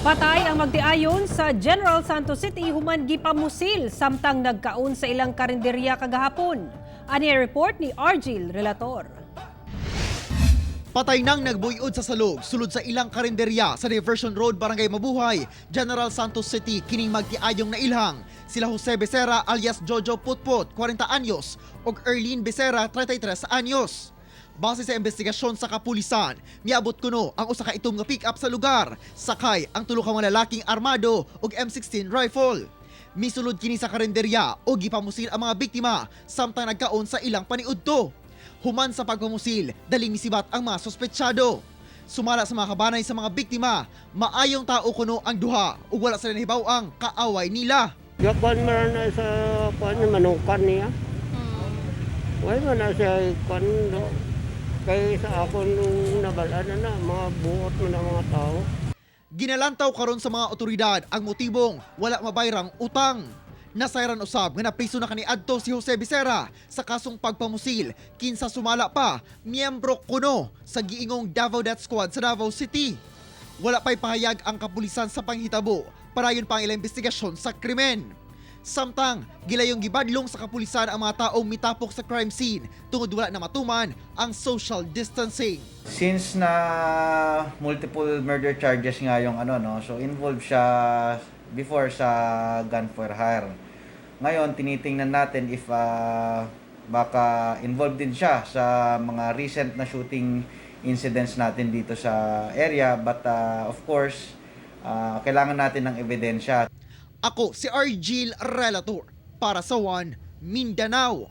Patay ang magtiayon sa General Santos City human gipamusil samtang nagkaon sa ilang karinderya kagahapon. Ani report ni Argil Relator. Patay nang nagbuyod sa salog sulod sa ilang karinderya sa Diversion Road, Barangay Mabuhay, General Santos City kining magtiayong nailhang. Sila Jose Becerra alias Jojo Putput, 40 anyos, ug Erlene Becerra, 33 anyos. Base sa investigasyon sa kapulisan, miabot kuno ang usa ka itom nga pick-up sa lugar, sakay ang tulo ka mga lalaking armado ug M16 rifle. Misulod kini sa karinderya o gipamusil ang mga biktima samtang nagkaon sa ilang paniudto. Human sa pagpamusil, daling misibat ang mga sospetsyado. Sumala sa mga kabanay sa mga biktima, maayong tao kuno ang duha ug wala sila nahibaw ang kaaway nila. Yakban man na sa kuan manukan niya. Wala man na siya kuan no. Kay sa ako nung nabalaan na mga buot mo ng mga tao. Ginalantaw karon sa mga otoridad ang motibong wala mabayrang utang. Nasayran usab nga napriso na kaniadto si Jose Becerra sa kasong pagpamusil kinsa sumala pa miyembro kuno sa giingong Davao Death Squad sa Davao City. Wala pa'y pahayag ang kapulisan sa panghitabo parayon pa ang ilang investigasyon sa krimen. Samtang gilayong gibadlong sa kapulisan ang mga taong mitapok sa crime scene tungod wala na matuman ang social distancing. Since na multiple murder charges nga yung so involved siya before sa gun for hire. Ngayon tinitingnan natin if baka involved din siya sa mga recent na shooting incidents natin dito sa area, but of course kailangan natin ng ebidensya. Ako si Argil Relator para sa One Mindanao.